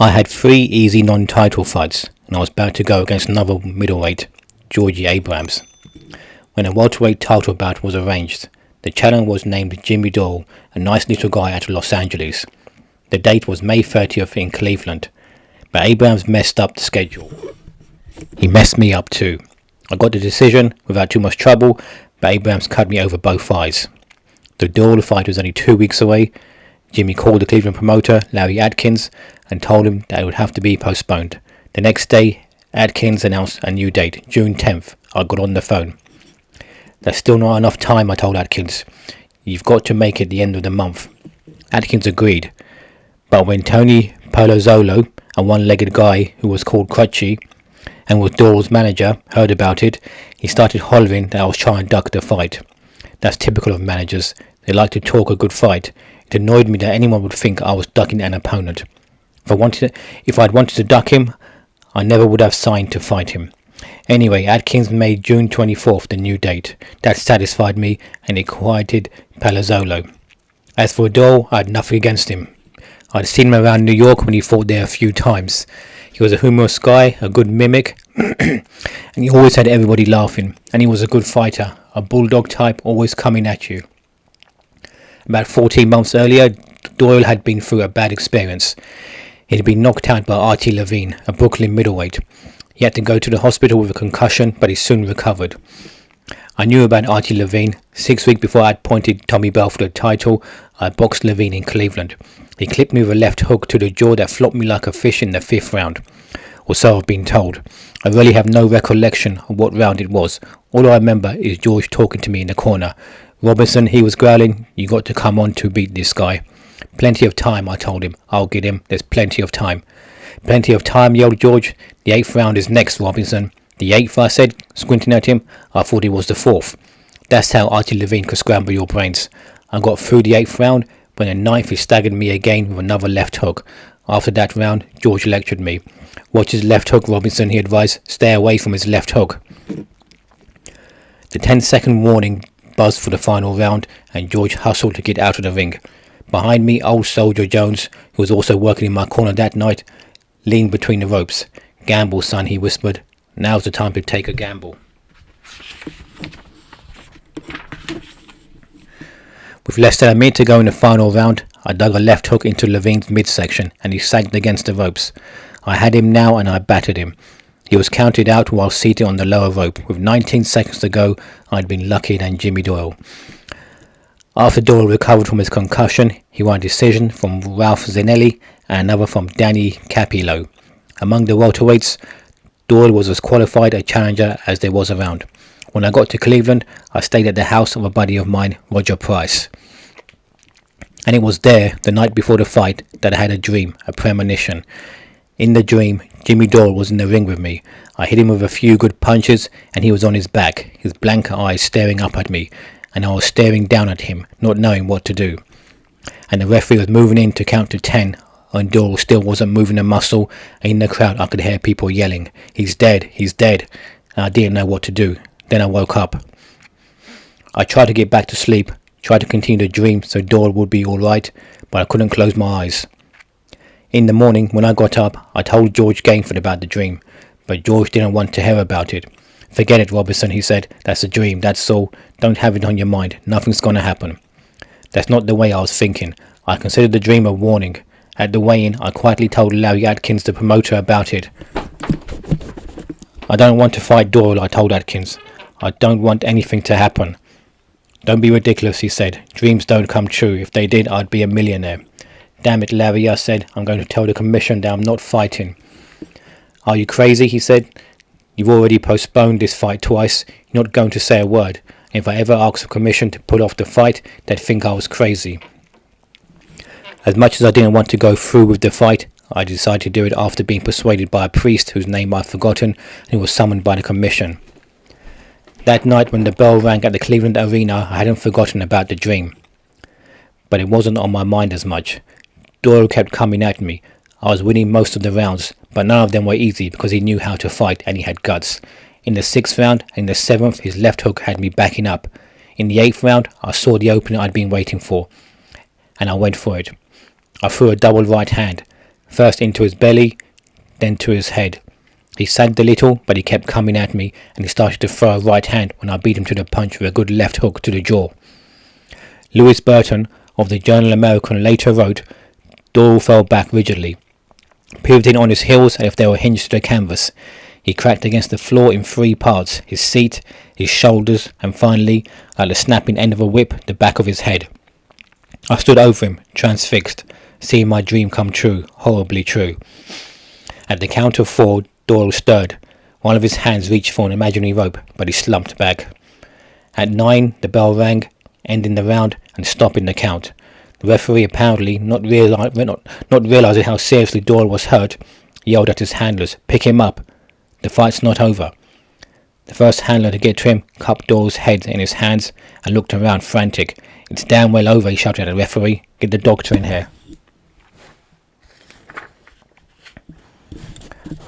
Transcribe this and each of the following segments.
I had 3 easy non-title fights, and I was about to go against another middleweight, Georgie Abrams. When a welterweight title bout was arranged, the challenger was named Jimmy Doyle, a nice little guy out of Los Angeles. The date was May 30th in Cleveland, but Abrams messed up the schedule. He messed me up too. I got the decision without too much trouble, but Abrams cut me over both eyes. The Doyle fight was only 2 weeks away. Jimmy called the Cleveland promoter, Larry Atkins, and told him that it would have to be postponed. The next day, Atkins announced a new date, June 10th. I got on the phone. There's still not enough time, I told Atkins. You've got to make it the end of the month. Atkins agreed. But when Tony Palazzolo, a one-legged guy who was called Crutchy and was Doyle's manager, heard about it, he started hollering that I was trying to duck the fight. That's typical of managers. They like to talk a good fight. It annoyed me that anyone would think I was ducking an opponent. If I'd wanted to duck him, I never would have signed to fight him. Anyway, Atkins made June 24th the new date. That satisfied me, and it quieted Palazzolo. As for Doyle, I had nothing against him. I'd seen him around New York when he fought there a few times. He was a humorous guy, a good mimic, and he always had everybody laughing. And he was a good fighter, a bulldog type, always coming at you. About 14 months earlier, Doyle had been through a bad experience. He had been knocked out by Artie Levine, a Brooklyn middleweight. He had to go to the hospital with a concussion, but he soon recovered. I knew about Artie Levine. 6 weeks before I had appointed Tommy Bell for the title, I boxed Levine in Cleveland. He clipped me with a left hook to the jaw that flopped me like a fish in the 5th round. Or so I've been told. I really have no recollection of what round it was. All I remember is George talking to me in the corner. Robinson, he was growling, you got to come on to beat this guy. Plenty of time, I told him. I'll get him. There's plenty of time. Plenty of time, yelled George. The 8th round is next, Robinson. The 8th, I said, squinting at him. I thought it was the 4th. That's how Artie Levine could scramble your brains. I got through the 8th round, but in the 9th he staggered me again with another left hook. After that round, George lectured me. Watch his left hook, Robinson, he advised. Stay away from his left hook. The 10-second warning buzzed for the final round, and George hustled to get out of the ring. Behind me, old soldier Jones, who was also working in my corner that night, leaned between the ropes. Gamble, son, he whispered. Now's the time to take a gamble. With less than a minute to go in the final round, I dug a left hook into Levine's midsection, and he sagged against the ropes. I had him now, and I battered him. He was counted out while seated on the lower rope. With 19 seconds to go, I'd been luckier than Jimmy Doyle. After Doyle recovered from his concussion, he won a decision from Ralph Zanelli and another from Danny Capillo. Among the welterweights, Doyle was as qualified a challenger as there was around. When I got to Cleveland, I stayed at the house of a buddy of mine, Roger Price. And it was there, the night before the fight, that I had a dream, a premonition. In the dream, Jimmy Doyle was in the ring with me. I hit him with a few good punches, and he was on his back, his blank eyes staring up at me, and I was staring down at him, not knowing what to do. And the referee was moving in to count to 10, and Doyle still wasn't moving a muscle, and in the crowd I could hear people yelling, he's dead, and I didn't know what to do. Then I woke up. I tried to get back to sleep, tried to continue the dream so Doyle would be alright, but I couldn't close my eyes. In the morning, when I got up, I told George Gainford about the dream, but George didn't want to hear about it. Forget it, Robinson, he said. That's a dream, that's all. Don't have it on your mind. Nothing's going to happen. That's not the way I was thinking. I considered the dream a warning. At the weigh-in, I quietly told Larry Atkins, the promoter, about it. I don't want to fight Doyle, I told Atkins. I don't want anything to happen. Don't be ridiculous, he said. Dreams don't come true. If they did, I'd be a millionaire. Damn it, Larry, I said. I'm going to tell the commission that I'm not fighting. Are you crazy, he said. You've already postponed this fight twice. You're not going to say a word. If I ever asked the commission to put off the fight, they'd think I was crazy. As much as I didn't want to go through with the fight, I decided to do it after being persuaded by a priest whose name I'd forgotten and who was summoned by the commission. That night when the bell rang at the Cleveland Arena, I hadn't forgotten about the dream. But it wasn't on my mind as much. Doyle kept coming at me. I was winning most of the rounds, but none of them were easy because he knew how to fight and he had guts. In the 6th round and in the 7th, his left hook had me backing up. In the 8th round, I saw the opening I'd been waiting for, and I went for it. I threw a double right hand. first into his belly, then to his head. He sagged a little, but he kept coming at me, and he started to throw a right hand when I beat him to the punch with a good left hook to the jaw. Lewis Burton of the Journal American later wrote, Doyle fell back rigidly, pivoting on his heels as if they were hinged to the canvas. He cracked against the floor in 3 parts, his seat, his shoulders, and finally, like the snapping end of a whip, the back of his head. I stood over him, transfixed, seeing my dream come true, horribly true. At the count of 4, Doyle stirred. One of his hands reached for an imaginary rope, but he slumped back. At 9, the bell rang, ending the round and stopping the count. The referee, apparently not realizing how seriously Doyle was hurt, yelled at his handlers, "Pick him up. The fight's not over." The first handler to get to him cupped Doyle's head in his hands and looked around frantic. "It's damn well over," he shouted at the referee. "Get the doctor in here."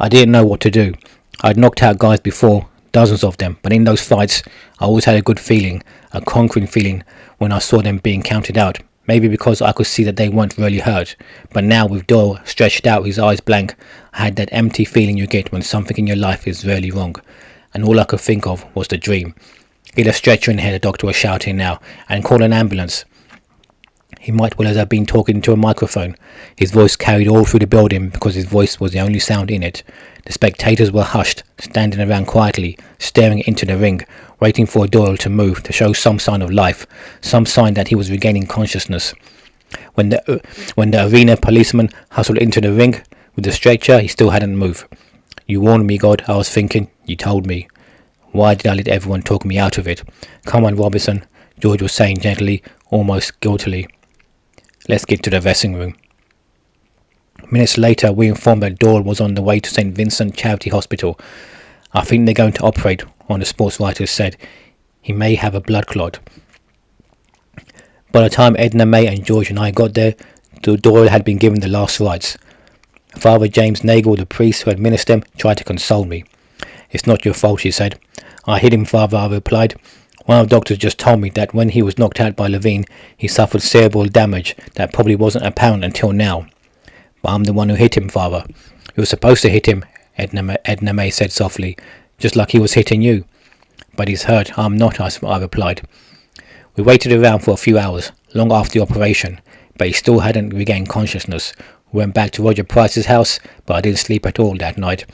I didn't know what to do. I'd knocked out guys before, dozens of them, but in those fights I always had a good feeling, a conquering feeling when I saw them being counted out. Maybe because I could see that they weren't really hurt. But now with Doyle stretched out, his eyes blank, I had that empty feeling you get when something in your life is really wrong. And all I could think of was the dream. "Get a stretcher in here," the doctor was shouting now, "and call an ambulance." He might well have been talking to a microphone. His voice carried all through the building because his voice was the only sound in it. The spectators were hushed, standing around quietly, staring into the ring, waiting for Doyle to move, to show some sign of life, some sign that he was regaining consciousness. When the arena policeman hustled into the ring with the stretcher, he still hadn't moved. "You warned me, God," I was thinking. "You told me. Why did I let everyone talk me out of it?" "Come on, Robinson," George was saying gently, almost guiltily. "Let's get to the dressing room." Minutes later, we informed that Doyle was on the way to St. Vincent Charity Hospital. "I think they're going to operate," one of the sports writers said. "He may have a blood clot." By the time Edna May and George and I got there, Doyle had been given the last rites. Father James Nagel, the priest who administered them, tried to console me. "It's not your fault," he said. "I hit him, Father," I replied. "One of the doctors just told me that when he was knocked out by Levine, he suffered cerebral damage that probably wasn't apparent until now." "But I'm the one who hit him, Father." "You were supposed to hit him," Edna May said softly, "just like he was hitting you." "But he's hurt. I'm not," I replied. We waited around for a few hours, long after the operation, but he still hadn't regained consciousness. We went back to Roger Price's house, but I didn't sleep at all that night.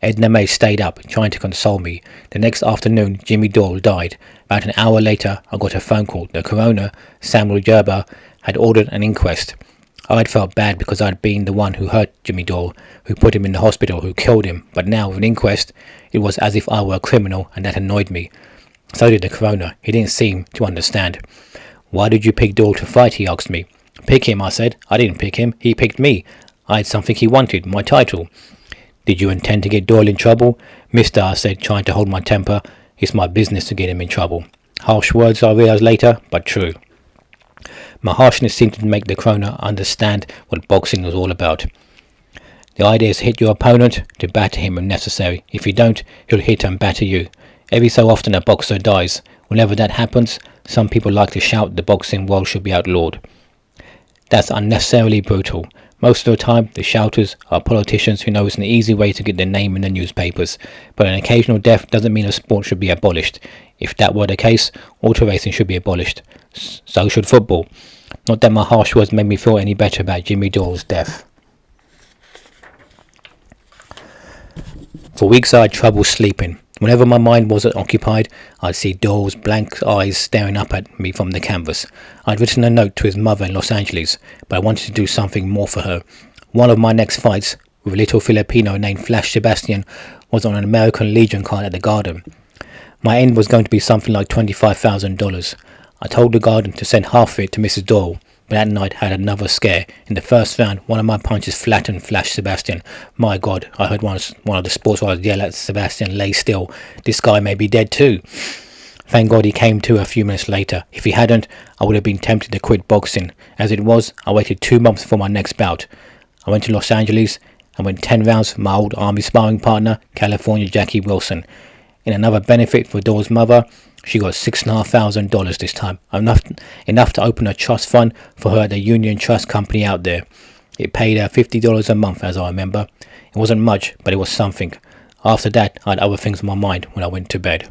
Edna May stayed up, trying to console me. The next afternoon, Jimmy Doyle died. About an hour later, I got a phone call. The coroner, Samuel Gerber, had ordered an inquest. I'd felt bad because I'd been the one who hurt Jimmy Doyle, who put him in the hospital, who killed him. But now, with an inquest, it was as if I were a criminal, and that annoyed me. So did the coroner. He didn't seem to understand. "Why did you pick Doyle to fight?" he asked me. "Pick him," I said. "I didn't pick him. He picked me. I had something he wanted, my title." "Did you intend to get Doyle in trouble?" "Mister," I said, trying to hold my temper, "it's my business to get him in trouble." Harsh words, I realized later, but true. My harshness seemed to make the coroner understand what boxing was all about. "The idea is to hit your opponent, to batter him if necessary. If you don't, he'll hit and batter you. Every so often a boxer dies. Whenever that happens, some people like to shout the boxing world should be outlawed. That's unnecessarily brutal. Most of the time, the shouters are politicians who know it's an easy way to get their name in the newspapers, but an occasional death doesn't mean a sport should be abolished. If that were the case, auto racing should be abolished. So should football. Not that my harsh words made me feel any better about Jimmy Doyle's death. For weeks I had trouble sleeping. Whenever my mind wasn't occupied, I'd see Doyle's blank eyes staring up at me from the canvas. I'd written a note to his mother in Los Angeles, but I wanted to do something more for her. One of my next fights, with a little Filipino named Flash Sebastian, was on an American Legion card at the Garden. My end was going to be something like $25,000. I told the Garden to send half of it to Mrs. Doyle, but that night I had another scare. In the first round, one of my punches flattened Flash Sebastian. My God, I heard one of the sports writers yell at Sebastian, "Lay still. This guy may be dead too." Thank God he came to a few minutes later. If he hadn't, I would have been tempted to quit boxing. As it was, I waited 2 months for my next bout. I went to Los Angeles and went 10 rounds with my old Army sparring partner, California Jackie Wilson. In another benefit for Doyle's mother, she got $6,500 this time, enough to open a trust fund for her at the Union Trust Company out there. It paid $50 a month, as I remember. It wasn't much, but it was something. After that, I had other things on my mind when I went to bed.